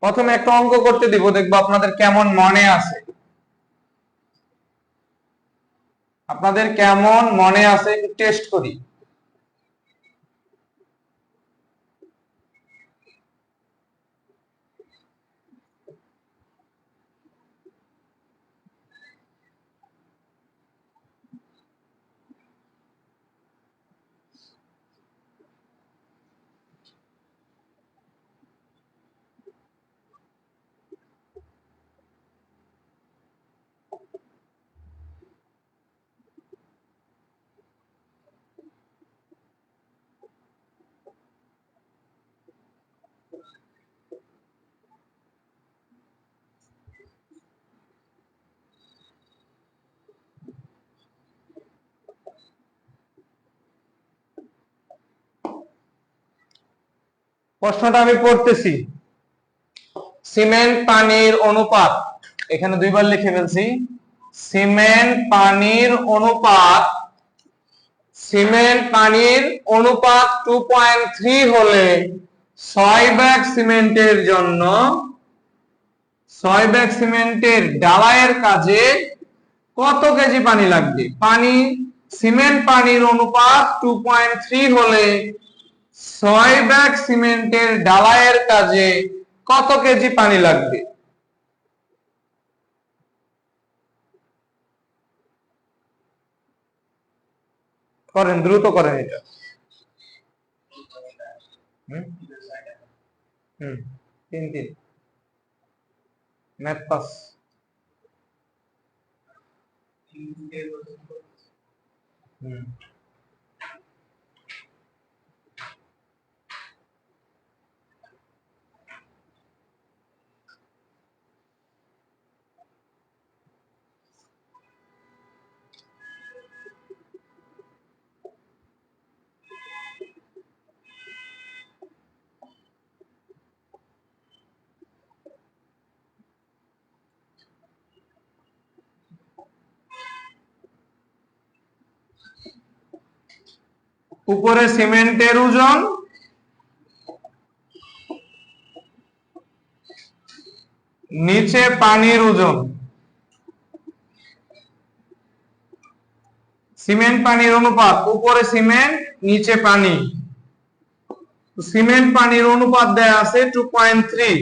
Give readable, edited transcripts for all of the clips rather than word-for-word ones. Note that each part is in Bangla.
প্রথমে একটা অঙ্ক করতে দিব, দেখবো আপনাদের কেমন মনে আছে, একটু টেস্ট করি। প্রশ্নটা আমি পড়তেছি। সিমেন্ট পানির অনুপাত, এখানে দুইবার লিখে ফেলছি। সিমেন্ট পানির অনুপাত 2.3 হলে 6 ব্যাগ সিমেন্টের জন্য 6 ব্যাগ সিমেন্টের ঢালাইয়ের কাজে কত কেজি পানি লাগবে? সিমেন্ট পানির অনুপাত 2.3 হলে 6 ব্যাগ সিমেন্টের ঢালাইয়ের কাজে কত কেজি পানি লাগবে? করেন, দ্রুত করেন এটা। তিন ম্যাথ পাস। উপরে সিমেন্টের ওজন, নিচে পানির ওজন। সিমেন্ট পানির অনুপাত, উপরে সিমেন্ট নিচে পানি। সিমেন্ট পানির অনুপাত দেয়া আছে 2.3।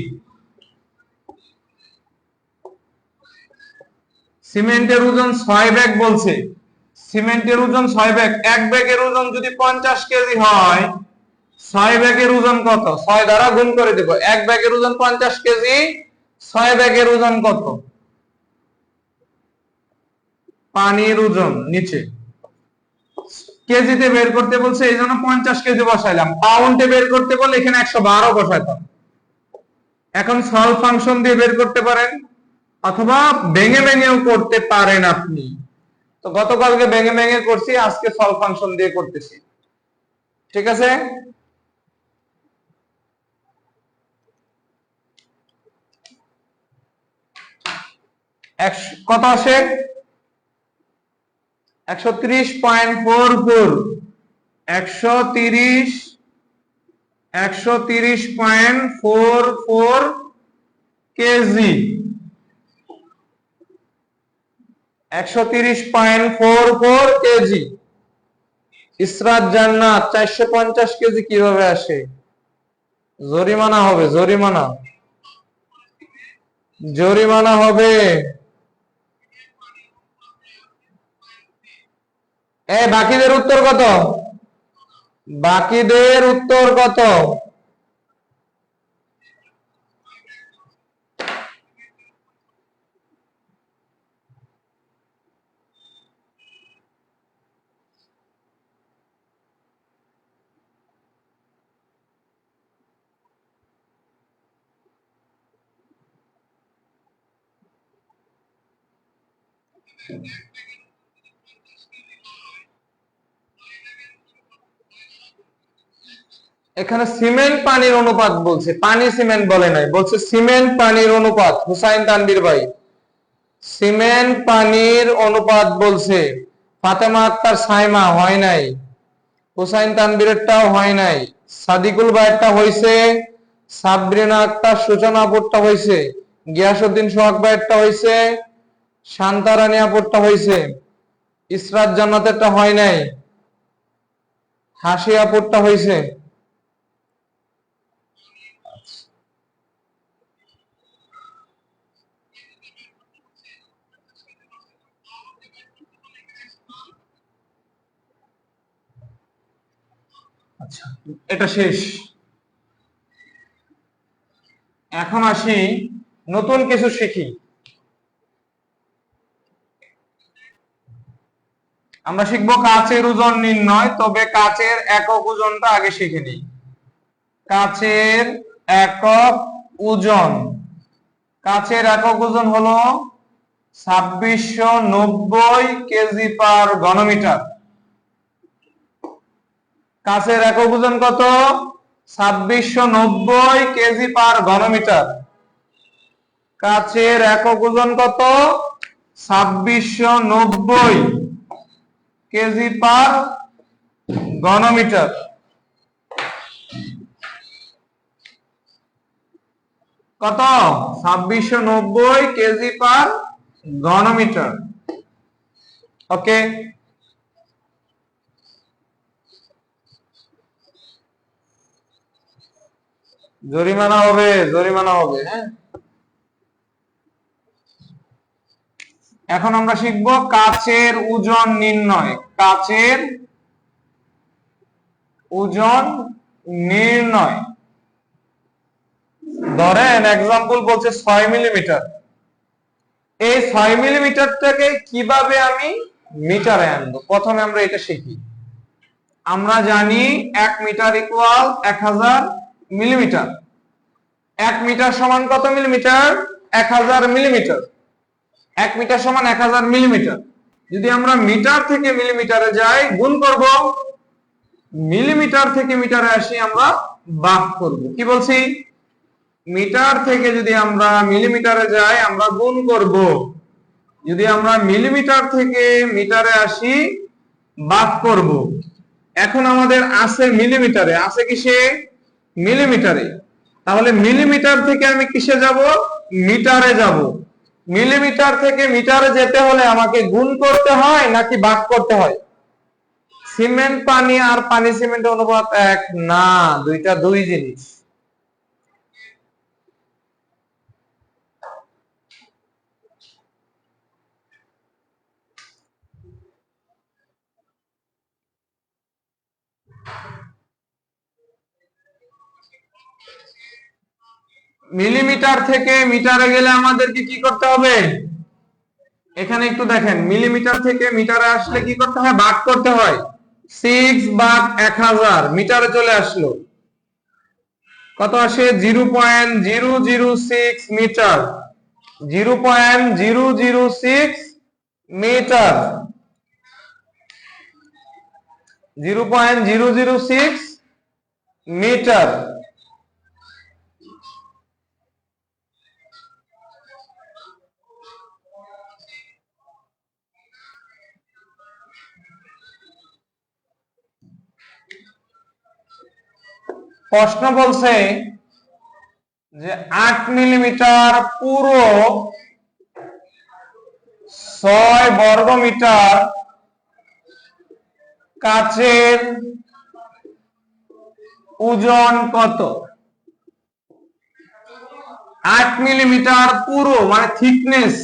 সিমেন্টের ওজন 6 ব্যাগ বলছে। সিমেন্টের ওজন 6 ব্যাগ, এক ব্যাগের ওজন যদি 50 কেজি হয়, 6 ব্যাগের ওজন কত? 6 দ্বারা গুণ করে দেব। এক ব্যাগের ওজন 50 কেজি, 6 ব্যাগের ওজন কত? পানির ওজন নিচে কেজিতে বের করতে বলছে, এই জন্য 50 কেজি বসাইলাম। পাউন্ডে বের করতে বললে এখানে 112 বসাইতাম। এখন সলভ ফাংশন দিয়ে বের করতে পারেন, অথবা ভেঙে ভেঙেও করতে পারেন আপনি। তো গতকালকে ভেঙে ভেঙে করছি, আজকে সলভ ফাংশন দিয়ে করতেছি। ঠিক আছে? কত আসে? 130.44 130.44 কেজি। 130.44 কেজি। ইসরাত জান্নাত 450 কেজি কিভাবে আসে? জরিমানা হবে, জরিমানা হবে। বাকিদের উত্তর কত? বাকিদের উত্তর কত? এখানে সিমেন্ট পানির অনুপাত বলছে, পানি সিমেন্ট বলে নাই, বলছে সিমেন্ট পানির অনুপাত। হুসাইন তানবীর ভাই, সিমেন্ট পানির অনুপাত বলছে। ফাতেমা আক্তার সাইমা হয় নাই, হুসাইন তানবীরেরটাও হয় নাই, সাদিকুল ভাইয়েরটা হইছে, সাবরিনা আক্তার সূচনা আপুরটা হয়েছে, গিয়াসউদ্দিন সোহাগ ভাইয়েরটা হয়েছে, শান্তা রানী আপুরটা হয়েছে, ইসরাত জান্নাতেরটা হয় নাই, হাসি আপুরটা হয়েছে। আচ্ছা, এটা শেষ। এখন আসি নতুন কিছু শিখি। আমরা শিখবো কাচের ওজন নির্ণয়, তবে কাচের একক ওজনটা আগে শিখে নিই। কাচের একক ওজন, কাচের একক ওজন হলো 2690 কেজি পার ঘনমিটার। কাচের একক ওজন কত? 2690 কেজি পার ঘনমিটার। কাচের একক ওজন কত? 2690 কেজি পার ঘনমিটার। কত? 2690 কেজি পার ঘনমিটার। ওকে, জরিমানা হবে, জরিমানা হবে। হ্যাঁ, এখন আমরা শিখবো কাচের ওজন নির্ণয়। কাচের ওজন নির্ণয়। ধরেন এক্সাম্পল বলছে 6 মিলিমিটার। এই 6 মিলিমিটারটাকে কিভাবে আমি মিটারে আনবো, প্রথমে আমরা এটা শিখি। আমরা জানি 1 মিটার ইকুয়াল 1000 মিলিমিটার। 1 মিটার সমান কত মিলিমিটার? 1000 মিলিমিটার। 1 মিটার সমান 1000 মিলিমিটার। যদি আমরা মিটার থেকে মিলিমিটারে যাই, গুণ করব। মিলিমিটার থেকে মিটারে আসি, আমরা ভাগ করব। কি বলছি? মিটার থেকে যদি আমরা মিলিমিটারে যাই, আমরা গুণ করব। যদি আমরা মিলিমিটার থেকে মিটারে আসি, ভাগ করব। এখন আমাদের আছে মিলিমিটারে, আছে কিসে? মিলিমিটারে। তাহলে মিলিমিটার থেকে আমি কিসে যাব? মিটারে যাব। মিলিমিটার থেকে মিটারে যেতে হলে আমাকে গুণ করতে হয় নাকি ভাগ করতে হয়? সিমেন্ট পানি আর পানি সিমেন্টের অনুপাত এক না, দুইটা দুই জিনিস। মিলিমিটার থেকে মিটারে গেলে আমাদেরকে কি করতে হবে? এখানে একটু দেখেন, মিলিমিটার থেকে মিটারে আসলে কি করতে হয়? ভাগ করতে হয়। 6 ভাগ 1000 মিটারে চলে আসলো। কত আসে? 0.006 মিটার। 0.006 মিটার। 0.006 মিটার। প্রশ্ন বলছে যে 8 মিলিমিটার পুরো 6 বর্গ মিটার কাচের ওজন কত? 8 মিলিমিটার পুরো মানে থিকনেস,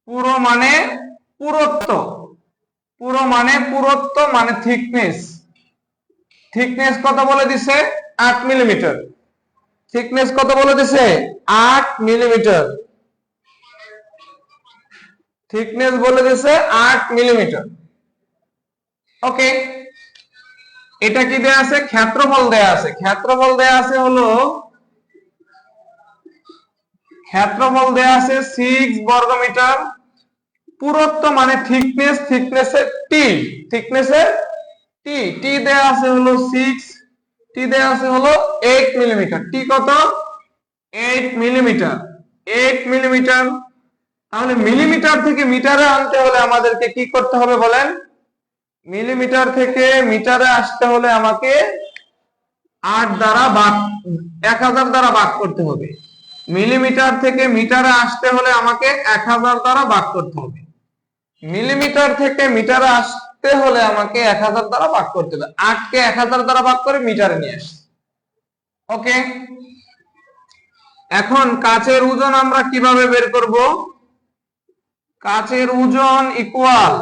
পুরো মানে পুরুত্ব, পুরো মানে পুরুত্ব মানে থিকনেস। থিকনেস কত বলে দিছে? 8 মিলিমিটার। থিকনেস কত বলে দিছে? 8 মিলিমিটার। থিকনেস বলে দিছে 8 মিলিমিটার। ওকে, এটা কি দেয়া আছে? ক্ষেত্রফল দেয়া আছে। ক্ষেত্রফল দেয়া আছে হলো, ক্ষেত্রফল দেয়া আছে 6 বর্গ মিটার। পুরুত্ব মানে থিকনেস, থিকনেসের টি, থিকনেসের টি, টি দেয়া আছে হলো 6, টি দেয়া আছে হলো 8 মিলিমিটার। টি কত? 8 মিলিমিটার। 8 মিলিমিটার। তাহলে মিলিমিটার থেকে মিটারে আনতে হলে আমাদেরকে কি করতে হবে বলেন? মিলিমিটার থেকে মিটারে আসতে হলে আমাকে 8 দ্বারা ভাগ, 1000 দ্বারা ভাগ করতে হবে। মিলিমিটার থেকে মিটারে আসতে হলে আমাকে 1000 দ্বারা ভাগ করতে হবে। মিলিমিটার থেকে মিটারে আসতে হলে আমাকে 1000 দ্বারা ভাগ করতে হবে। 8 কে 1000 দ্বারা ভাগ করে মিটারে নিয়ে আসি। ওকে, এখন কাচের ওজন আমরা কিভাবে বের করব? কাচের ওজন ইকুয়াল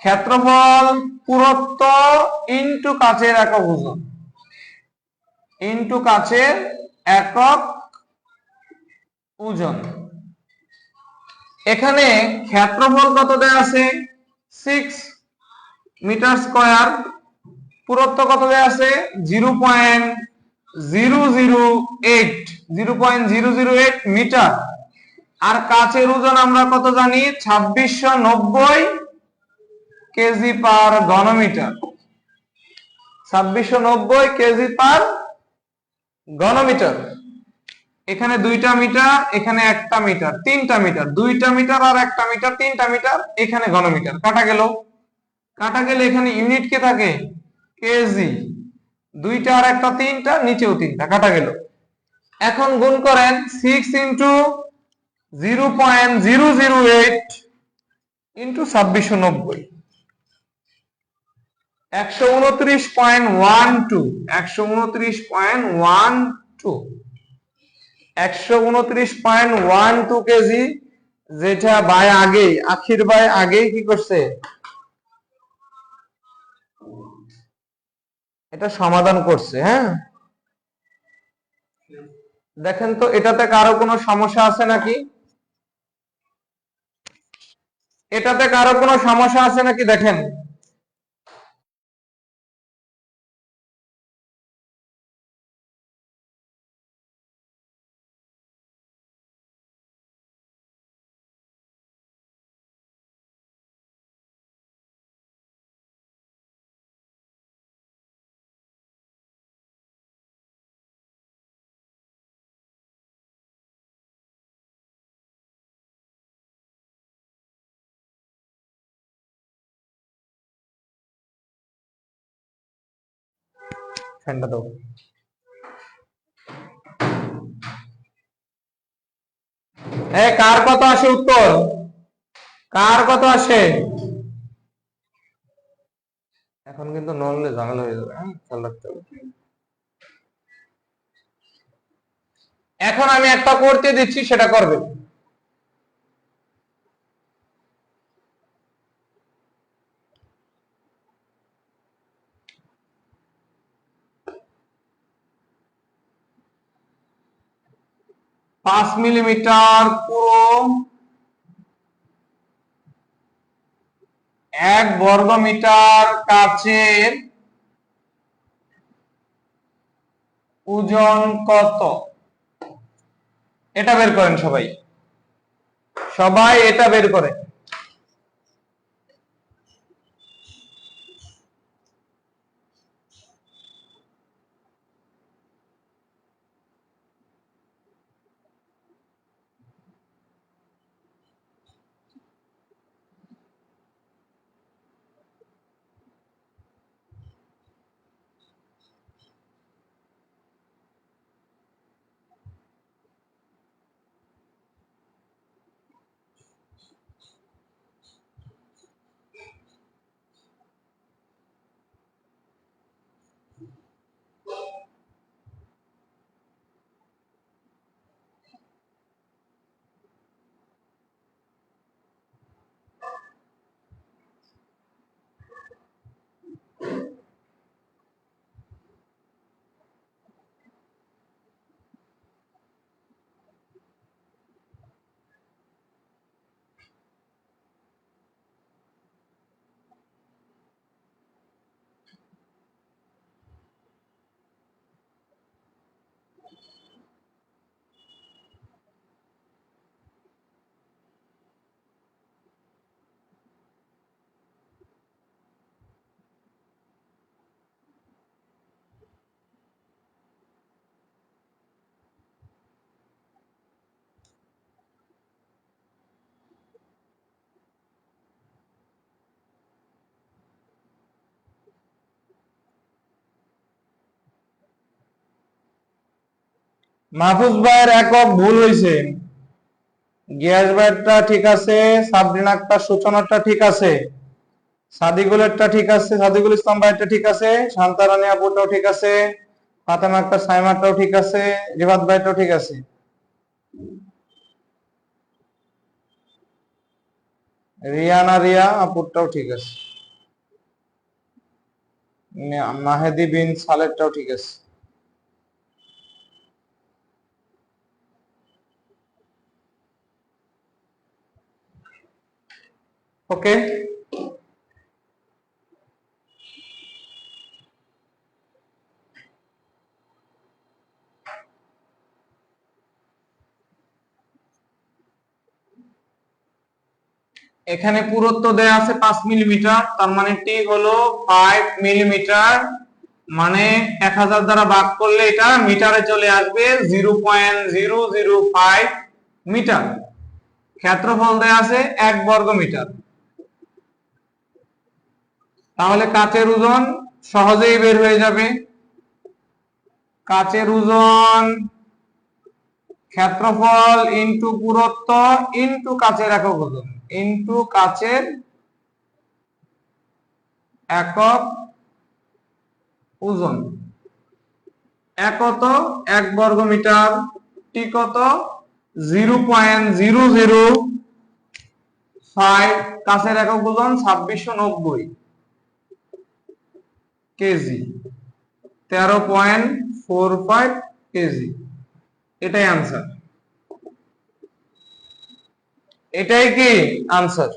ক্ষেত্রফল পুরুত্ব ইনটু কাচের একক ওজন ইনটু কাচের একক ওজন। এখানে ক্ষেত্রফল কত দেয়া আছে? 6 মিটার স্কয়ার। পুরুত্ব কত দেয়া আছে? 0.008 মিটার। আর কাচের ওজন আমরা কত জানি? 2690 কেজি পার ঘনমিটার। 2690 কেজি পার ঘনমিটার। এখানে 2টা মিটার, এখানে 1টা মিটার, 3টা মিটার, 2টা মিটার আর 1টা মিটার, 3টা মিটার, এখানে ঘনমিটার। কাটা গেল। কাটা গেলে এখানে ইউনিট কে থাকে? কেজি। 2টা আর 1টা 3টা, নিচেও 3টা, কাটা গেল। এখন গুণ করেন 6 ইন্টু 0.008 ইন্টু 2690, 129.12, 129.12 কেজি, যেটা ভাই আগেই, আখির ভাই আগেই কি করছে, এটা সমাধান করছে। হ্যাঁ, দেখেন তো এটাতে কারো কোনো সমস্যা আছে নাকি? এটাতে কারো কোনো সমস্যা আছে নাকি দেখেন। ফ্যানটা দাও। কার কত আসে উত্তর? কার কত আসে? এখন কিন্তু নড়লে ঝামেলা হয়ে যাবে। হ্যাঁ, খেয়াল রাখতে হবে। এখন আমি একটা করতে দিচ্ছি, সেটা করবে। পাঁচ মিলিমিটার পুরো 1 বর্গ মিটার কাচের ওজন কত? এটা বের করেন সবাই, সবাই এটা বের করেন। মাহফুজ ভাইয়ের একক ভুল হয়েছে। গিয়াস ভাইয়েরটা ঠিক আছে, সাবরিন আক্তার সূচনারটা ঠিক আছে, সাদিকুলেরটা ঠিক আছে, সাদিকুল ইসলাম ভাইয়েরটা ঠিক আছে, শান্তারানী আপুটাও ঠিক আছে, ফাতেমা আক্তার সাইমারটাও ঠিক আছে, রিফাত ভাইটাও ঠিক আছে। রিয়ানা রিয়া আপুরটাও ঠিক আছে, মাহেদি বিন সালেরটাও ঠিক আছে। ওকে, এখানে পুরুত্ব দেয়া আছে 5 মিলিমিটার, তার মানে টি হলো 5 মিলিমিটার, মানে 1000 দ্বারা ভাগ করলে এটা মিটারে চলে আসবে 0.005 মিটার। ক্ষেত্রফল দেয়া আছে 1 বর্গ মিটার। তাহলে কাচের ওজন সহজেই বের হয়ে যাবে। কাচের ওজন ক্ষেত্রফল ইনটু পুরুত্ব ইনটু কাচের একক ওজন ইনটু কাচের একক ওজন। এক কত? 1 বর্গ মিটার। টি কত? 0.005। কাচের একক ওজন 2690 কেজি, 13.45 কেজি। এটাই আনসার, এটাই কি আনসার।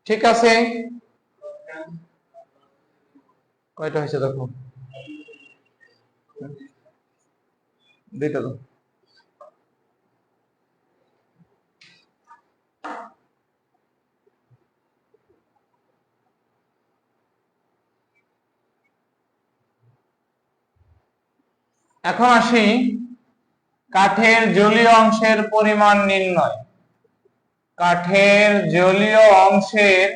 ঠিক আছে, কয়টা হয়েছে দেখো, দুইটা তো। এখন আসি কাঠের জলীয় অংশের পরিমাণ নির্ণয়। কাঠের জলীয় অংশের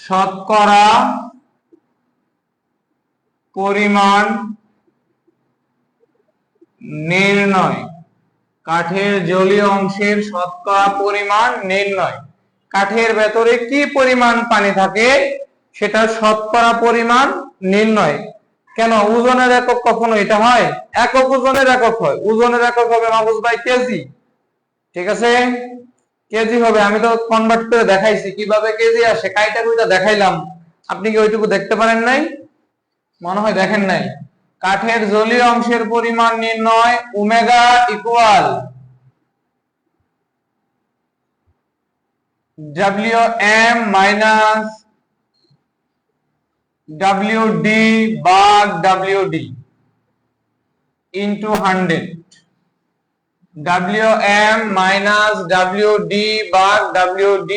শতকরা পরিমাণ নির্ণয়। কাঠের জলীয় অংশের শতকরা পরিমাণ নির্ণয়। কাঠের ভেতরে কি পরিমাণ পানি থাকে সেটা শতকরা পরিমাণ নির্ণয়। কেন ওজনের একক কখনো এটা হয়? একক ওজনের একক হয়। ওজনের একক হবে মাহফুজ ভাই কেজি, ঠিক আছে, কেজি হবে। আমি তো কনভার্ট করে দেখাইছি কিভাবে কেজি আসে, কাইটা কুইটা দেখাইলাম। আপনি কি ওইটুকু দেখতে পারেন নাই? মনে হয় দেখেন নাই। কাঠের জলীয় অংশের পরিমাণ নির্ণয়, omega equal WM minus WD ভাগ WD into 100। WM minus WD ভাগ WD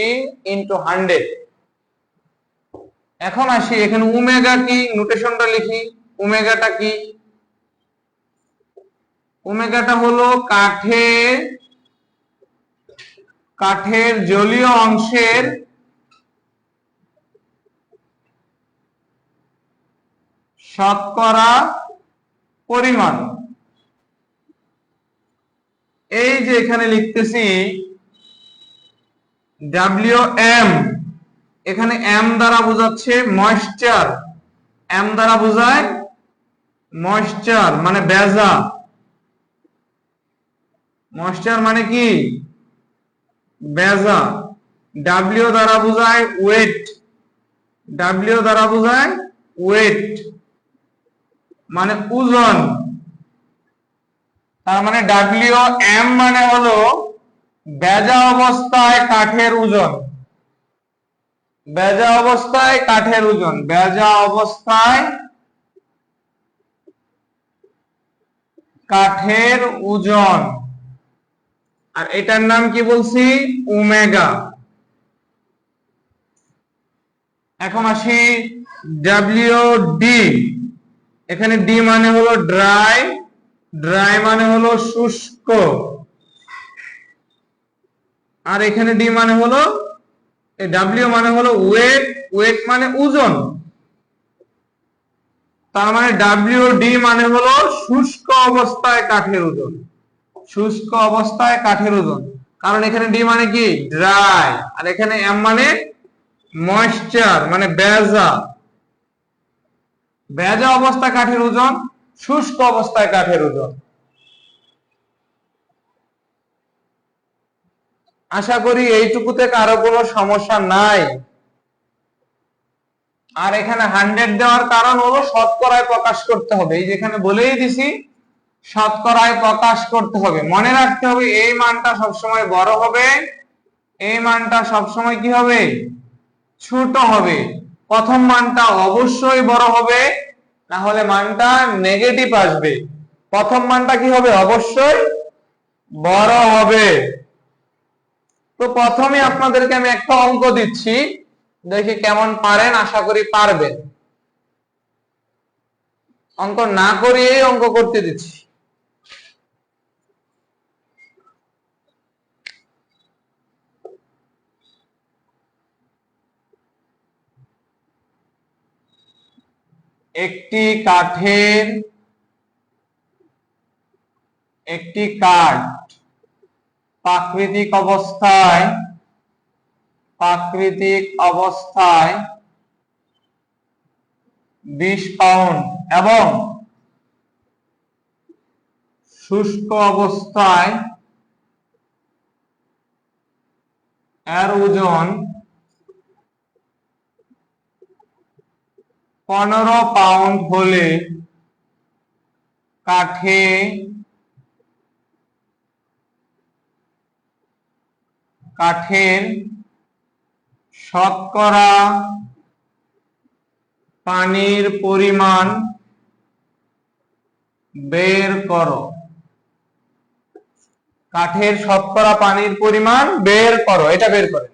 ইনটু 100। এখন আসি এখানে ওমেগা কি, নোটেশনটা লিখি। ওমেগাটা কি? ওমেগাটা হলো কাঠের জলীয় অংশের শতকরা পরিমাণ। এই যে এখানে লিখতেছি WM, এখানে M দ্বারা বোঝাচ্ছে ময়েশ্চার। M দ্বারা বোঝায় ময়েশ্চার মানে ভেজা। ময়েশ্চার মানে কি? ভেজা। W দ্বারা বোঝায় ওয়েট। W দ্বারা বোঝায় ওয়েট মানে ওজন। তার মানে WM মানে হলো ভেজা অবস্থায় কাঠের ওজন। ভেজা অবস্থায় কাঠের ওজন, ভেজা অবস্থায় কাঠের ওজন। আর এটার নাম কি বলছি? ওমেগা। এখন আসি ডি। এখানে ডি মানে হলো ড্রাই, ড্রাই মানে হলো শুষ্ক, আর এখানে ডি মানে হলো ডাব্লিউ মানে হলো ওয়েট, ওয়েট মানে ওজন। তার মানে ডি মানে হলো শুষ্ক অবস্থায় কাঠের ওজন, শুষ্ক অবস্থায় কাঠের ওজন। কারণ এখানে ডি মানে কি ড্রাই, আর এখানে এম মানে ময়েশ্চার মানে ভেজা। ভেজা অবস্থায় কাঠের ওজন, শুষ্ক অবস্থায় কাঠের ওজন। আশা করি এইটুকুতে কারো কোনো সমস্যা নাই। আর এখানে 100 দেওয়ার কারণ হলো শতকরায় প্রকাশ করতে হবে, এই যেখানে বলেই দিছি শতকরায় প্রকাশ করতে হবে। মনে রাখতে হবে এই মানটা সবসময় বড় হবে, এই মানটা সবসময় কি হবে ছোট হবে। প্রথম মানটা অবশ্যই বড় হবে, না হলে মানটা নেগেটিভ আসবে। প্রথম মানটা কি হবে অবশ্যই বড় হবে। তো প্রথমে আপনাদেরকে আমি একটা অঙ্ক দিচ্ছি, দেখি কেমন পারেন, আশা করি পারবেন। অঙ্ক না করিয়ে অঙ্ক করতে দিচ্ছি। একটি কাঠের, একটি কাঠ প্রাকৃতিক অবস্থায়, প্রাকৃতিক অবস্থায় 20 পাউন্ড এবং শুষ্ক অবস্থায় এর ওজন 15 পাউন্ড হলে কাঠে কাঠের শতকরা পানির পরিমাণ বের করো। কাঠের শতকরা পানির পরিমাণ বের করো, এটা বের করে।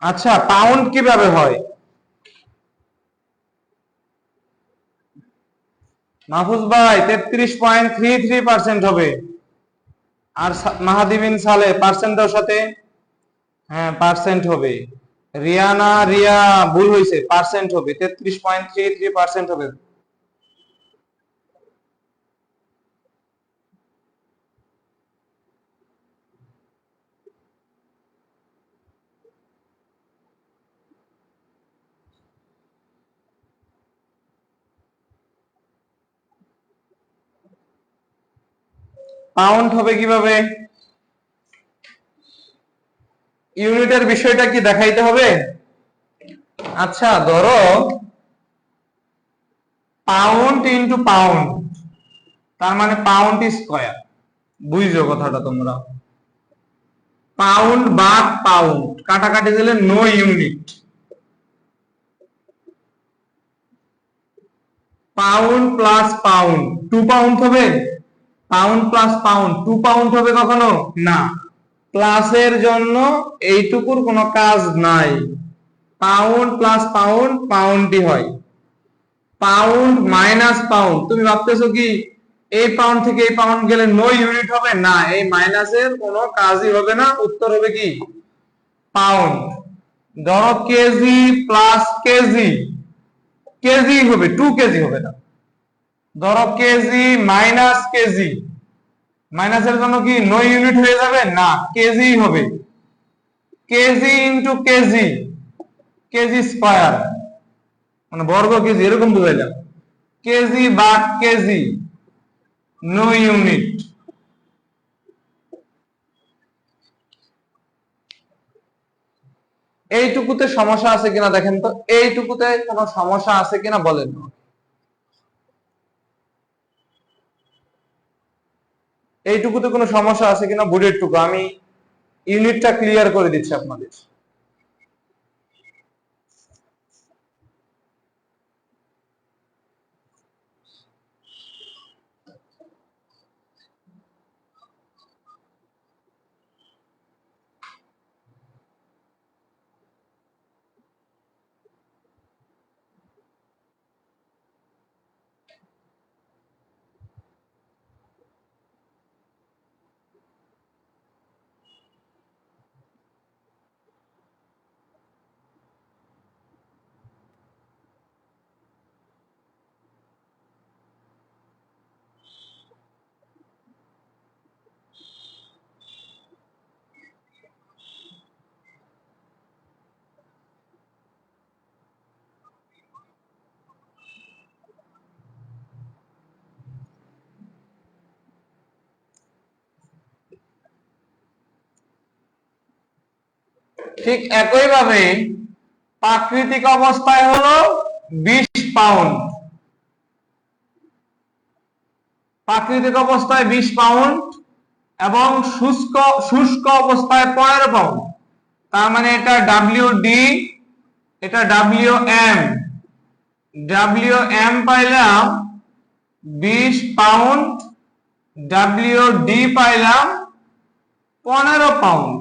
আচ্ছা, পাউন্ড কিভাবে হয়? মাহফুজ ভাই 33.33% হবে। আর মাহাদি বিন সালে পার্সেন্টের সাথে, হ্যাঁ পার্সেন্ট হবে। রিয়ানা রিয়া ভুল হয়েছে, পার্সেন্ট হবে, 33.33% হবে। পাউন্ড হবে কিভাবে? ইউনিটের বিষয়টা কি দেখাইতে হবে? আচ্ছা ধরো পাউন্ড ইন্টু পাউন্ড, তার মানে পাউন্ড স্কয়ার, বুঝছো কথাটা তোমরা? পাউন্ড বাদ পাউন্ড কাটাকাটি দিলে no unit. Pound plus pound 2 pound হবে? পাউন্ড প্লাস পাউন্ড 2 পাউন্ড হবে কখনো না। প্লাসের জন্য এইটুকুর কোনো কাজ নাই। পাউন্ড প্লাস পাউন্ড পাউন্ডই হয়। পাউন্ড মাইনাস পাউন্ড, তুমি ভাবতেছো কি এই পাউন্ড থেকে এই পাউন্ড গেলে নো ইউনিট হবে? না, এই মাইনাসের কোনো কাজই হবে না, উত্তর হবে কি পাউন্ড। ধরো কেজি প্লাস কেজি, কেজি হবে 2 কেজি হবে না। ধরো কেজি মাইনাস কেজি, মাইনাসের জন্য কি নো ইউনিট হয়ে যাবে? না, কেজি হবে। KG into KG, KG square মানে বর্গ কেজি এরকম বুঝাইলাম। KG but KG, no unit. এইটুকুতে সমস্যা আছে কিনা দেখেন তো, এইটুকুতে কোনো সমস্যা আছে কিনা বলেন। এইটুকুতে কোনো সমস্যা আছে কিনা, বুড়ের টুকু আমি ইউনিটটা ক্লিয়ার করে দিচ্ছি আপনাদের। ঠিক একইভাবে প্রাকৃতিক অবস্থায় হলো 20 পাউন্ড, প্রাকৃতিক অবস্থায় 20 পাউন্ড এবং শুষ্ক শুষ্ক অবস্থায় 15 পাউন্ড। তার মানে এটা ডাব্লিউ ডি, এটা ডাব্লিউ এম। ডাব্লিউ এম পাইলাম 20 পাউন্ড, ডাব্লিউ ডি পাইলাম 15 পাউন্ড।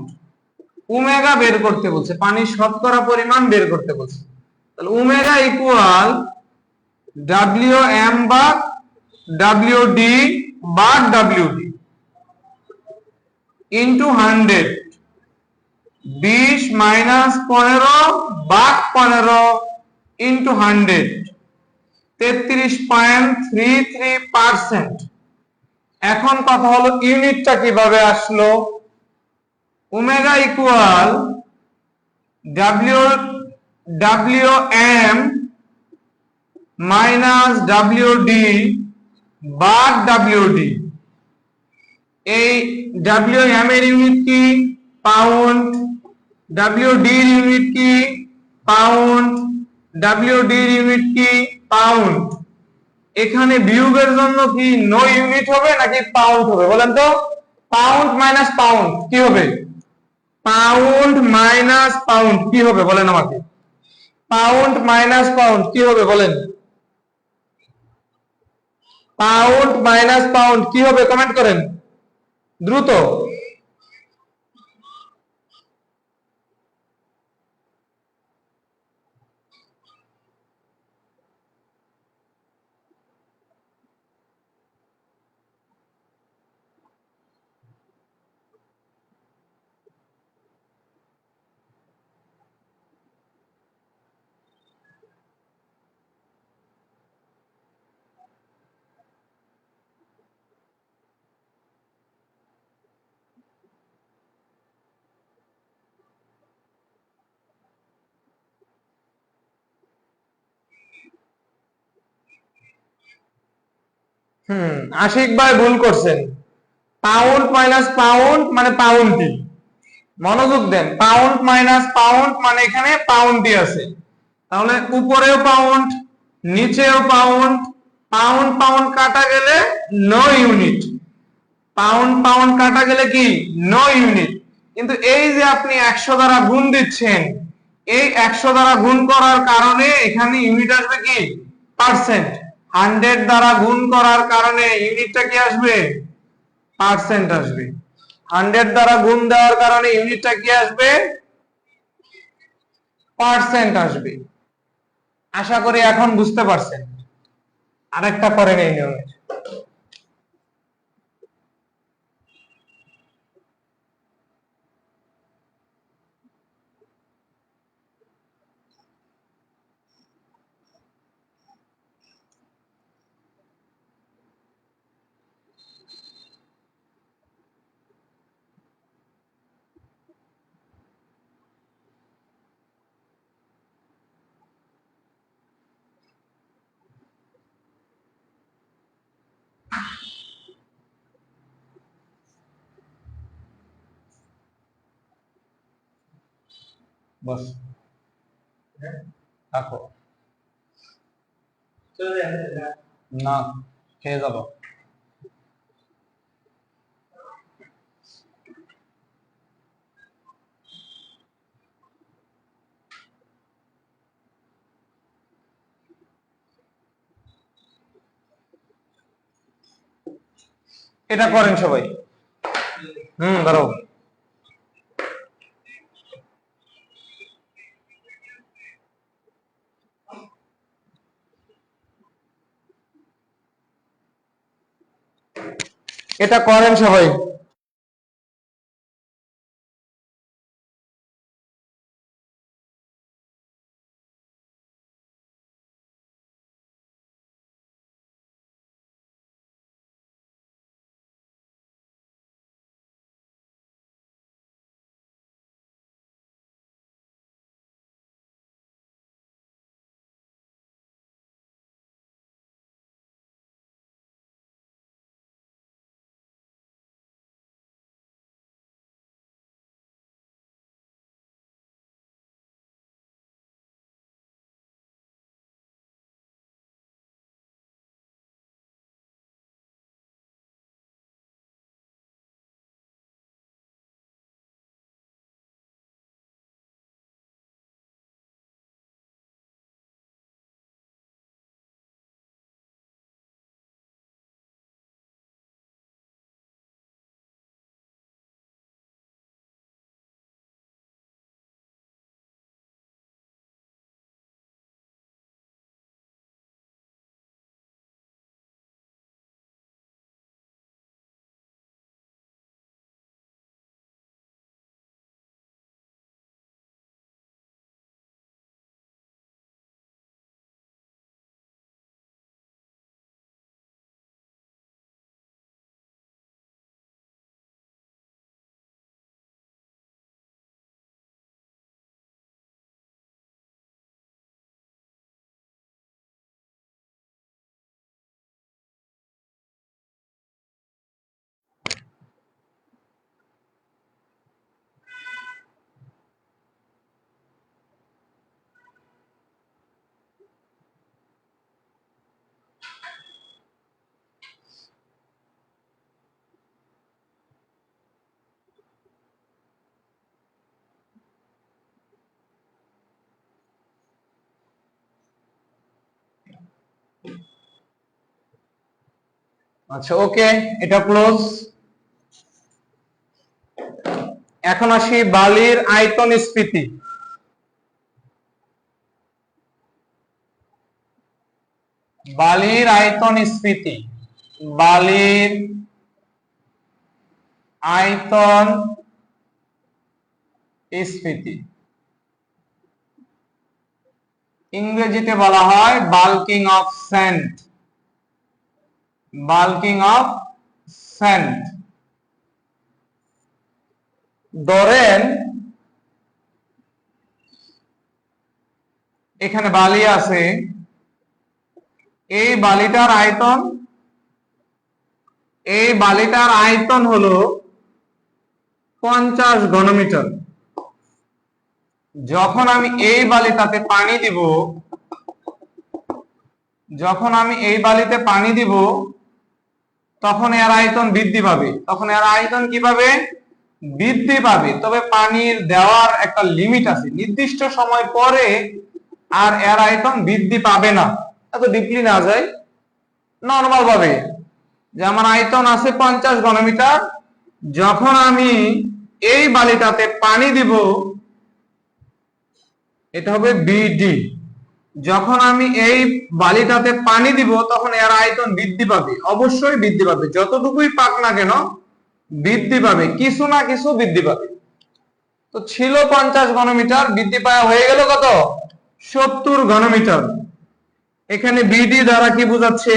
ওমেগা বের করতে বলছে, পানির শতকরা পরিমাণ বের করতে বলছে। তাহলে ওমেগা ইকুয়াল ডাব্লিউ এম বা ডাব্লিউ ডি বা ডাব্লিউ ডি ইন্টু 100, 20 মাইনাস 15 ভাগ 15 ইন্টু 100, 33.33%। এখন কথা হলো ইউনিটটা কিভাবে আসলো? Omega equal W W M minus W D ভাগ ডাব্লিউ ডি। এই ডাব্লিউ এম এর ইউনিট কি পাউন্ড, ডাব্লিউ ডি এর ইউনিট কি পাউন্ড, ডাব্লিউ ডি এর ইউনিট কি পাউন্ড। এখানে বিয়োগের জন্য কি নো ইউনিট হবে নাকি পাউন্ড হবে বলেন তো? পাউন্ড মাইনাস পাউন্ড কি হবে? পাউন্ড মাইনাস পাউন্ড কি হবে বলেন আমাকে? পাউন্ড মাইনাস পাউন্ড কি হবে বলেন? পাউন্ড মাইনাস পাউন্ড কি হবে কমেন্ট করেন দ্রুত। আশিক ভাই ভুল করছেন। পাউন্ড মাইনাস পাউন্ড মানে পাউন্ডই, মনোযোগ দেন, পাউন্ড মাইনাস পাউন্ড মানে এখানে পাউন্ডই আছে, তাহলে উপরেও পাউন্ড নিচেও পাউন্ড, পাউন্ড পাউন্ড কাটা গেলে নো ইউনিট, পাউন্ড পাউন্ড কাটা গেলে কি নো ইউনিট। কিন্তু এই যে আপনি 100 দ্বারা গুণ দিচ্ছেন, এই 100 দ্বারা গুণ করার কারণে এখানে ইউনিট আসবে কি পার্সেন্ট, 100 দ্বারা গুণ করার কারণে ইউনিটটা কি আসবে পার্সেন্ট আসবে, 100 দ্বারা গুণ দেওয়ার কারণে ইউনিটটা কি আসবে পার্সেন্ট আসবে। আশা করি এখন বুঝতে পারছেন। আরেকটা করেন এই নিয়মে। বস রাখো, না খেয়ে যাবো। এটা করেন সবাই। ধরো এটা করেন সবাই। আচ্ছা ওকে, এটা ক্লোজ। এখন আসি বালির আয়তন স্ফীতি। বালির আয়তন স্ফীতি, বালির আয়তন স্ফীতি ইংরেজিতে বলা হয় bulking of sand, bulking of sand. ধরেন এখানে বালি আছে, এই বালিটার আয়তন, এই বালিটার আয়তন হলো 50 ঘনমিটার। যখন আমি এই বালিটাতে পানি দিব, যখন আমি এই বালিতে পানি দিব, তখন এর আয়তন বৃদ্ধি পাবে। তখন এর আয়তন কি পাবে? বৃদ্ধি পাবে। তবে পানির দেওয়ার একটা লিমিট আছে, নির্দিষ্ট সময় পরে আর এর আয়তন বৃদ্ধি পাবে না। এত ডিপলি না যায়, নরমাল ভাবে যে আমার আয়তন আছে 50 ঘনমিটার, যখন আমি এই বালিটাতে পানি দিব, এটা হবে বিডি। যখন আমি এই বালিটাতে পানি দিব, তখন এর আয়তন বৃদ্ধি পাবে, অবশ্যই বৃদ্ধি পাবে। যতটুকুই পাক না কেন বৃদ্ধি পাবে, কিছু না কিছু বৃদ্ধি পাবে। তো ছিল 50 ঘনমিটার, বৃদ্ধি পাওয়া হয়ে গেল কত? 70 ঘনমিটার। এখানে বিডি দ্বারা কি বোঝাচ্ছে?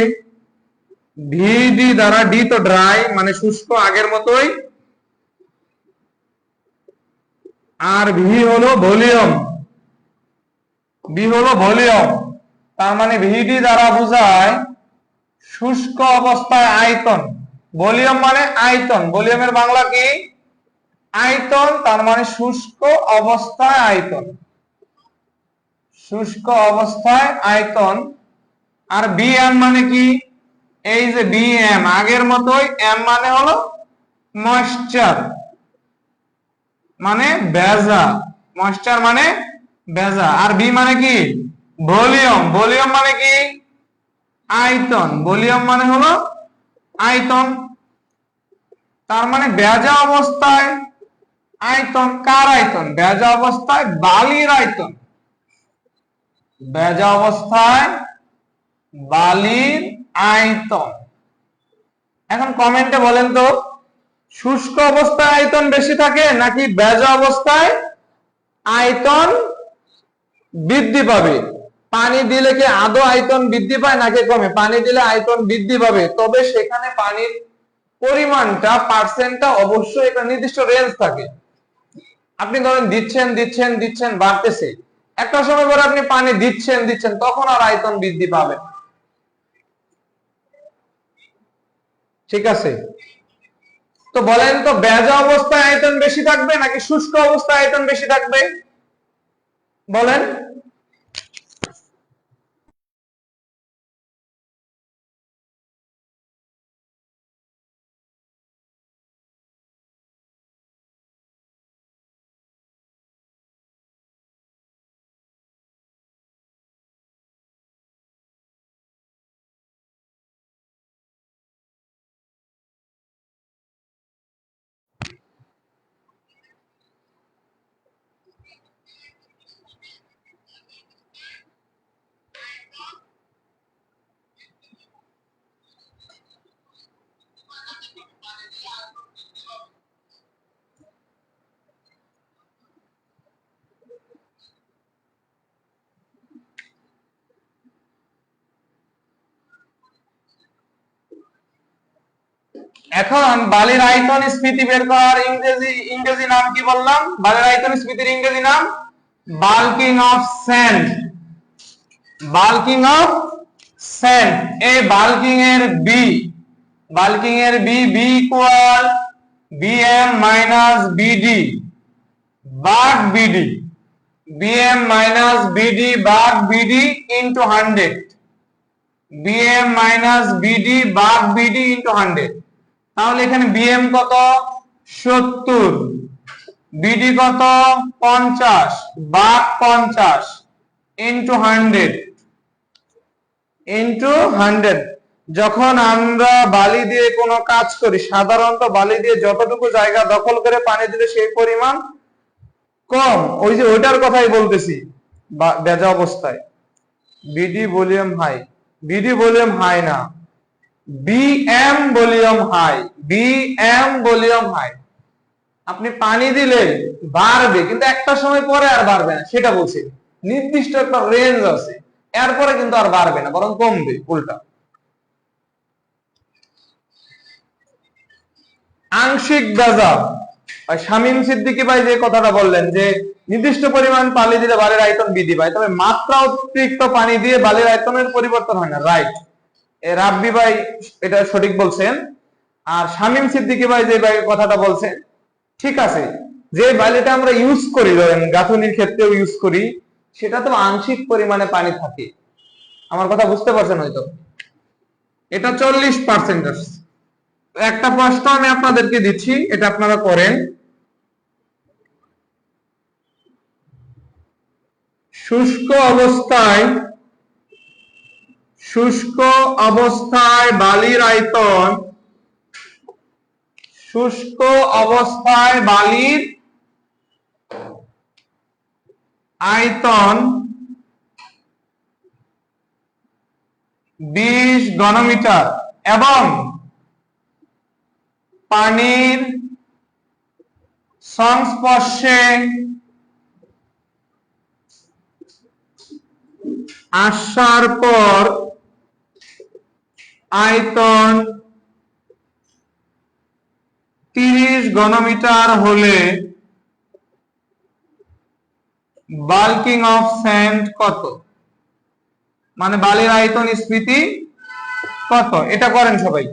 ভিডি দ্বারা, ডি তো ড্রাই মানে শুষ্ক আগের মতোই, আর ভি হলো ভলিউম, বি হলো ভলিউম। তার মানে ভিডি দ্বারা বোঝায় শুষ্ক অবস্থায় আয়তন। ভলিউম মানে আয়তন, ভলিউমের বাংলা কি? আয়তন। তার মানে শুষ্ক অবস্থায় আয়তন, শুষ্ক অবস্থায় আয়তন। আর বিএম মানে কি? এই যে বিএম আগের মতোই, এম মানে হলো ময়েশ্চার, মানে ভেজা, ময়েশ্চার মানে ভেজা। আর বি মানে কি? ভলিউম, ভলিউম মানে কি? আয়তন, ভলিউম মানে হলো আয়তন। তার মানে ভেজা অবস্থায় আয়তন, কার আয়তন? ভেজা অবস্থায় বালির আয়তন, ভেজা অবস্থায় বালির আয়তন। এখন কমেন্টে বলেন তো, শুষ্ক অবস্থায় আয়তন বেশি থাকে নাকি ভেজা অবস্থায় আয়তন বৃদ্ধি পাবে? পানি দিলে কি আদৌ আয়তন বৃদ্ধি পায় নাকি কমে? পানি দিলে আয়তন বৃদ্ধি পাবে, তবে সেখানে পানির পরিমাণটা, পার্সেন্টটা অবশ্যই একটা নির্দিষ্ট রেঞ্জ থাকে। আপনি ধরেন দিচ্ছেন দিচ্ছেন দিচ্ছেন, বাড়তেছে, একটা সময় পরে আপনি পানি দিচ্ছেন দিচ্ছেন, তখন আর আয়তন বৃদ্ধি পাবে। ঠিক আছে? তো বলেন তো, ভেজা অবস্থায় আয়তন বেশি থাকবে নাকি শুষ্ক অবস্থায় আয়তন বেশি থাকবে? বলেন। এখন বালির আয়তন স্ফীতি বের করার ইংরেজি নাম কি বললাম? বালির আয়তন স্ফীতির ইংরেজি নাম bulking of sand, bulking of sand. এই বাল্কিং এর বি, বাল্কিং এর B, B equal BM minus BD ভাগ বিডি, বিএম মাইনাস বিডি ভাগ BD into 100, BM minus BD ভাগ বিডি ইনটু 100। তাহলে এখানে বিএম কত? 70, বিডি কত? 50 ভাগ 50 ইনটু 100, ইনটু 100। যখন আমরা বালি দিয়ে কোনো কাজ করি, সাধারণত বালি দিয়ে যতটুকু জায়গা দখল করে পানি দিলে সেই পরিমাণ কম, ওই যে ওইটার কথাই বলতেছি ভেজা অবস্থায়। BD volume high, BD volume high না, BM volume high, BM volume high. আপনি পানি দিলে বাড়বে, কিন্তু একটা সময় পরে আর বাড়বে না, সেটা বলছি। নির্দিষ্ট একটা রেঞ্জ আছে, এরপরে কিন্তু আর বাড়বে না, বরং কমবে, উল্টা। আংশিক ভেজা, শামীম সিদ্দিকী ভাই যে কথাটা বললেন যে নির্দিষ্ট পরিমাণ পানি দিলে বালির আয়তন বৃদ্ধি পায়, তবে মাত্রা অতিরিক্ত পানি দিয়ে বালির আয়তনের পরিবর্তন হয় না, রাইট। রাব্বি ভাই এটা সঠিক বলছেন। আর শামীম সিদ্দিকী ভাই যে ভাই কথাটা বলছেন, ঠিক আছে, যে বালিটা আমরা ইউজ করি, ধরেন গাঁথনির ক্ষেত্রেও ইউজ করি, সেটা তো আংশিক পরিমাণে পানি থাকে। আমার কথা বুঝতে পারছেন হয়তো? এটা 40%। একটা প্রশ্ন আমি আপনাদেরকে দিচ্ছি, এটা আপনারা করেন। শুষ্ক অবস্থায় বালির আয়তন, শুষ্ক অবস্থায় বালির আয়তন 20 ঘনমিটার এবং পানির সংস্পর্শে আসার পর আয়তন 30 ঘনমিটার হলে বাল্কিং অফ স্যান্ড কত? মানে বালির আয়তন স্ফীতি কত? এটা করেন সবাই।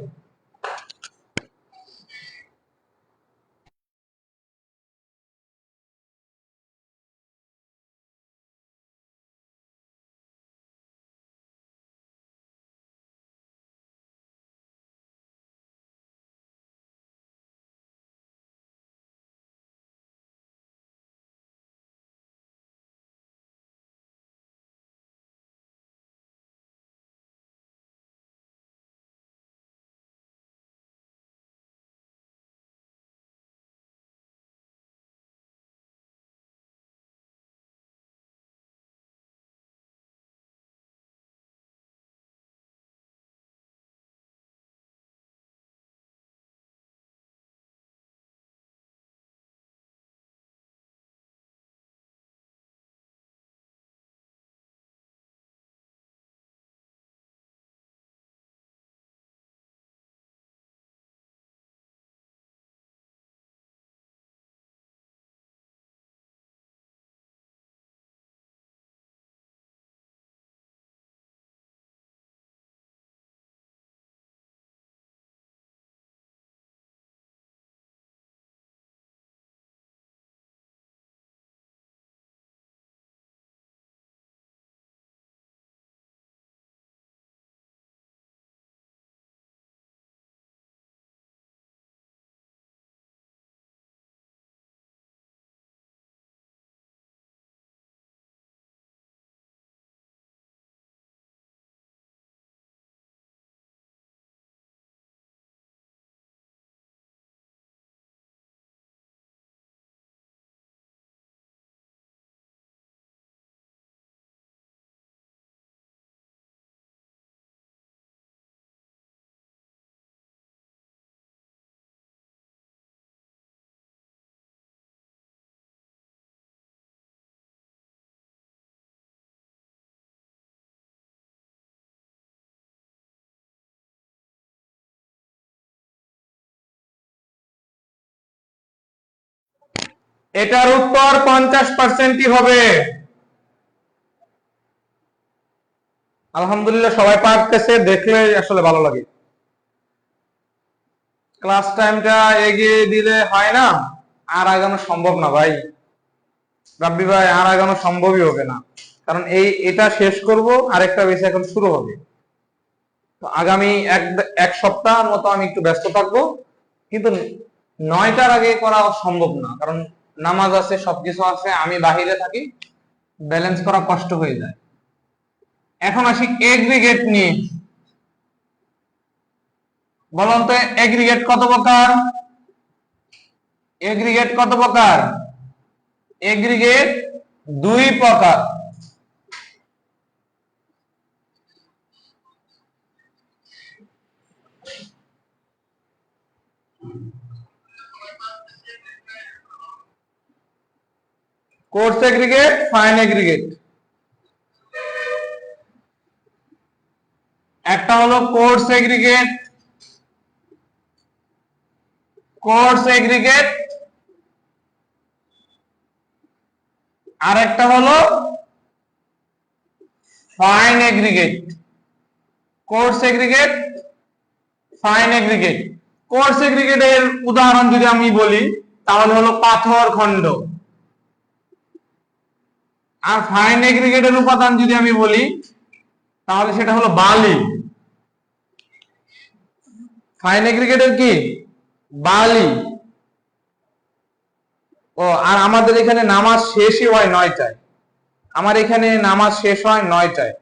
এটার উত্তর 50%ই হবে। আলহামদুলিল্লাহ, সবাই পারতেছে, দেখলে আসলে ভালো লাগে। ক্লাস টাইমটা এগিয়ে দিলে হয় না, আর আগানো সম্ভব না ভাই। রাব্বি ভাই, আর আগানো সম্ভবই হবে না, কারণ এটা শেষ করব, আরেকটা বেশি এখন শুরু হবে। তো আগামী এক সপ্তাহ মতো আমি একটু ব্যস্ত থাকবো, কিন্তু 9টার আগে করা সম্ভব না, কারণ নামাজ আছে, সবকিছু আছে, আমি বাহিরে থাকি, ব্যালেন্স করা কষ্ট হয়ে যায়। এখন আসি এগ্রিগেট নিয়ে। বলুন তো, এগ্রিগেট কত প্রকার? এগ্রিগেট কত প্রকার? এগ্রিগেট 2 প্রকার। Coarse aggregate, fine aggregate. একটা হলো কোর্স এগ্রিগেট, আর একটা হলো fine aggregate. Coarse aggregate, fine aggregate. Coarse এগ্রিগেটের উদাহরণ যদি আমি বলি, তাহলে হলো পাথর খণ্ড। আর ফাইন এগ্রিগেটের উপাদান যদি আমি বলি তাহলে সেটা হলো বালি। ফাইন এগ্রিগেটের কি? বালি। ও আর আমাদের এখানে নামাজ শেষই হয় 9টায়। আমার এখানে নামাজ শেষ হয় 9টায়।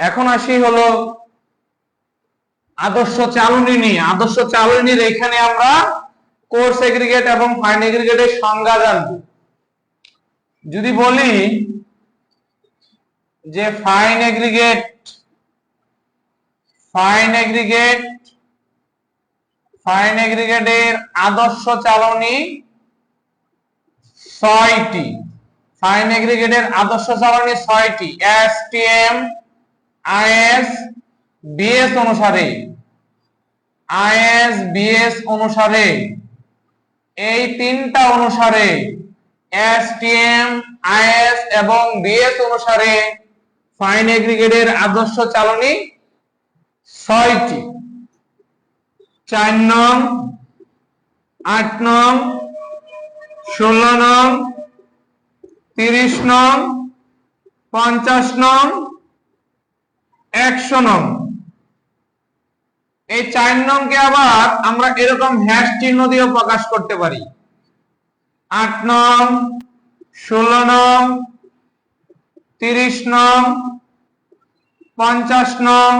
এখন আসি হলো আদর্শ চালনী নিয়ে। আদর্শ চালনীর এখানে আমরা কোর্স এগ্রিগেট এবং ফাইন এগ্রিগেটের সংজ্ঞা জানব। যদি বলি যে ফাইন এগ্রিগেট এর আদর্শ চালনী 6টি। ফাইন এগ্রিগেটের আদর্শ চালনী 6টি। এসটিএম, আইএস, বিএস অনুসারে এই 3টা অনুসারে এসটিএম, আইএস এবং বিএস অনুসারে ফাইন এগ্রিগেটের আদর্শ চালনী 6টি। 4 নং, 8 নং, 16 নং, 30 নং, 50 নং, 100 নং। এই 4 নংকে আবার আমরা এরকম হ্যাশ চিহ্ন দিয়ে প্রকাশ করতে পারি। 8 নং, 16 নং, 30 নং, 50 নং,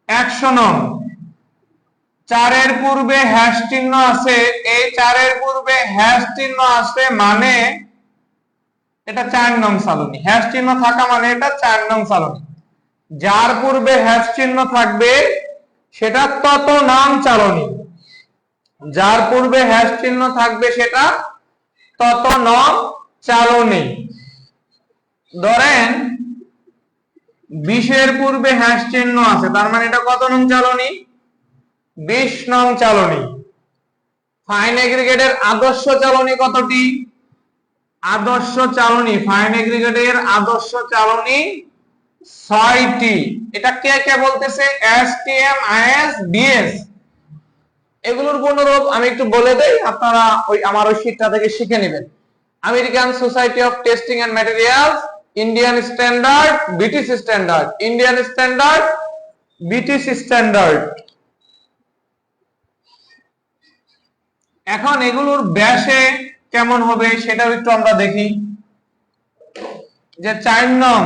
100 নং। 4-এর পূর্বে হ্যাশ চিহ্ন আছে, এই 4-এর পূর্বে হ্যাশ চিহ্ন আছে মানে এটা 4 নং চালনী। হ্যাশ চিহ্ন থাকা মানে এটা 4 নং চালনী। যার পূর্বে হ্যাশ চিহ্ন থাকবে সেটা তত নং চালনী। যার পূর্বে হ্যাশ চিহ্ন থাকবে সেটা তত নং চালনী। ধরেন 20-এর পূর্বে হ্যাশ চিহ্ন আছে, তার মানে এটা কত নং চালনী? 20 নং চালনী। ফাইন এগ্রিগেটের আদর্শ চালনী কতটি? আদর্শ চালনী, ফাইন এগ্রিগেটের আদর্শ চালনী 6টি। এটা কে কে বলতেছে? STM, is, BS. এগুলোর পূর্ণরূপ আমি একটু বলে দেই, আপনারা আমার ওই শীটটা থেকে শিখে নেবেন। American Society of Testing and Materials, Indian Standard, British Standard. Indian Standard, British Standard. এখন এগুলোর ব্যাসে কেমন হবে সেটাও একটু আমরা দেখি। যে 4 নং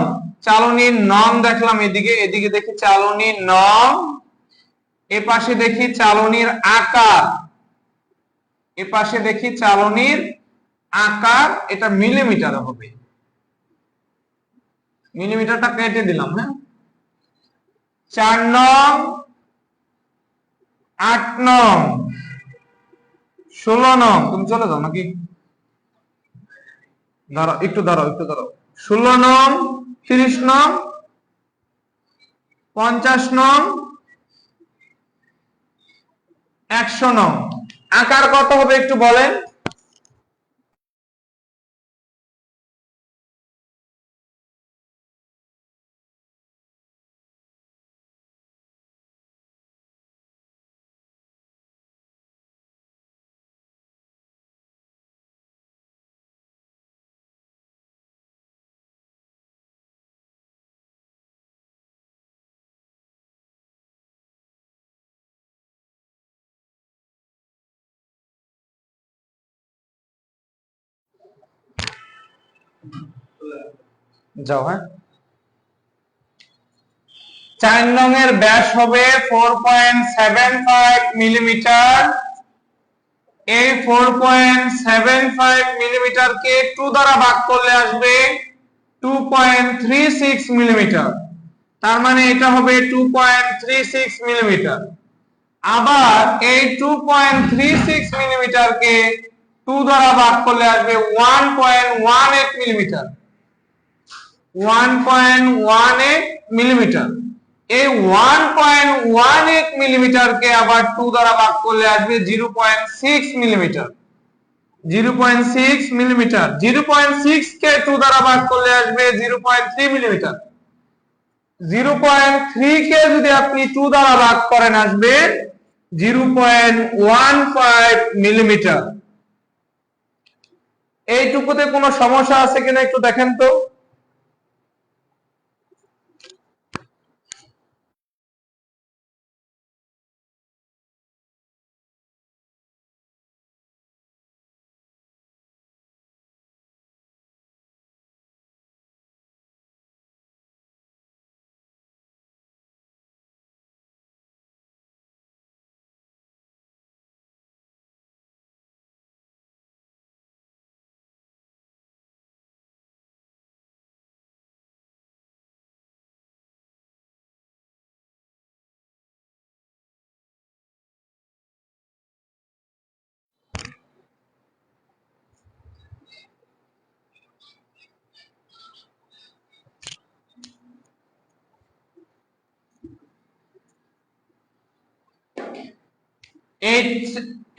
চালনীর নং দেখলাম, এদিকে দেখি চালনীর নং, এ পাশে দেখি চালনীর আকার, এ পাশে দেখি চালনীর আকার। এটা মিলিমিটারে হবে। মিলিমিটারটা কেটে দিলাম। হ্যাঁ, 4 নং, 8 নং, 16 নং। তুমি চলে যাও নাকি? দাঁড়াও একটু, দাঁড়াও। 16 নং, 30 নং, 50 নং, 100 নং। আকার কত হবে একটু বলেন? যাও। হ্যাঁ, 4 নং এর ব্যাস হবে 4.75 মিলিমিটার। এই 4.75 মিলিমিটারকে 2 দ্বারা ভাগ করলে আসবে 2.36 মিলিমিটার। তার মানে এটা হবে 2.36 মিলিমিটার। আবার এই 2.36 মিলিমিটারকে 2 দ্বারা ভাগ করলে আসবে 1.18 মিলিমিটার। 1.18 মিলিমিটার। এই 1.18 মিলিমিটারকে আবার 2 দ্বারা ভাগ করলে আসবে 0.6 মিলিমিটার। 0.6 মিলিমিটার। 0.6 কে 2 দ্বারা ভাগ করলে আসবে 0.3 মিলিমিটার। 0.3 কে যদি আপনি 2 দ্বারা ভাগ করেন আসবে 0.15 মিলিমিটার। এইটুকুতে কোনো সমস্যা আছে কিনা একটু দেখেন তো।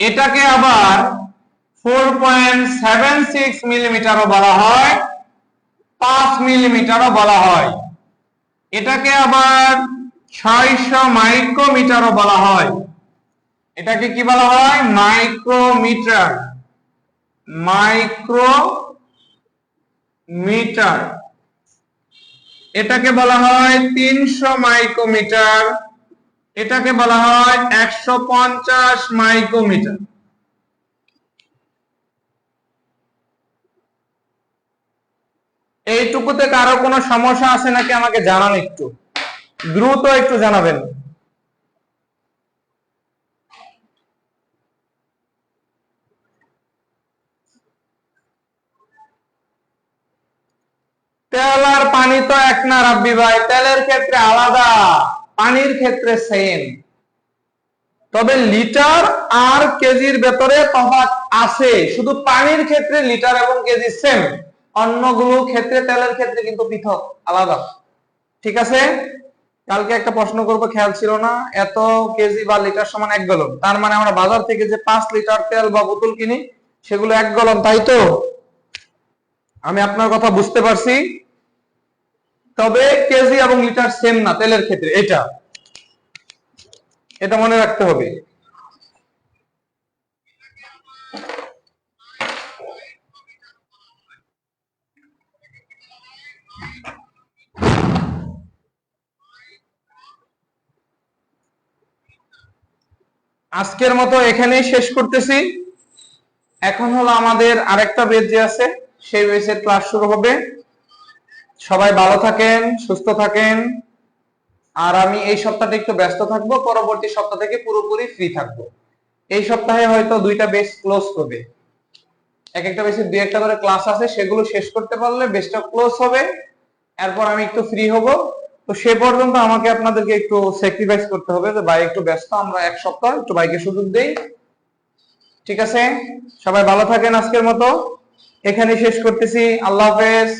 এটাকে আবার 4.76 মিলিমিটারও বলা হয়, 5 মিলিমিটারও বলা হয়। এটাকে আবার 600 মাইক্রোমিটারও বলা হয়। এটাকে কি বলা হয়? মাইক্রোমিটার। মাইক্রোমিটার। এটাকে বলা হয় 300 মাইক্রোমিটার। এটাকে বলা হয় 150 মাইক্রোমিটার। এইটুকুতে কারো কোনো সমস্যা আছে নাকি আমাকে জানান, একটু দ্রুত একটু জানাবেন। তেল আর পানি তো এক না রাব্বি ভাই, তেলের ক্ষেত্রে আলাদা, পানির ক্ষেত্রে সেম। তবে লিটার আর কেজির ভেতরে তফাৎ আছে, শুধু পানির ক্ষেত্রে লিটার এবং কেজি সেম, অন্যগুলো ক্ষেত্রে তেলের ক্ষেত্রে কিন্তু পৃথক, আলাদা। ঠিক আছে? কালকে একটা প্রশ্ন করব, খেয়াল ছিল না, এত কেজি বা লিটার সমান 1 গ্যালন, তার মানে আমরা বাজার থেকে যে 5 লিটার তেল বা বোতল কিনি সেগুলো 1 গ্যালন, তাই তো? আমি আপনার কথা বুঝতে পারছি। তবে কেজি এবং লিটার সেম না তেলের ক্ষেত্রে, এটা মনে রাখতে হবে। আজকের মতো এখানেই শেষ করতেছি। এখন হলো আমাদের আরেকটা বেচ যে আছে, সেই বেচের ক্লাস শুরু হবে। সবাই ভালো থাকেন, সুস্থ থাকেন। আর আমি এই সপ্তাহটা একটু ব্যস্ত থাকবো, পরবর্তী সপ্তাহ থেকে পুরোপুরি ফ্রি থাকবো। এই সপ্তাহে হয়তো 2টা বেচ ক্লোজ হবে, এক একটা বেচে 2-1টা করে ক্লাস আছে, সেগুলো শেষ করতে পারলে বেচটা ক্লোজ হবে। এরপর আমি একটু ফ্রি হব। তো সে পর্যন্ত আমাকে আপনাদেরকে একটু স্যাক্রিফাইস করতে হবে যে ভাই একটু ব্যস্ত, আমরা 1 সপ্তাহ একটু ভাইকে সুযোগ দেই। ঠিক আছে? সবাই ভালো থাকেন। আজকের মতো এখানে শেষ করতেছি। আল্লাহ হাফেজ।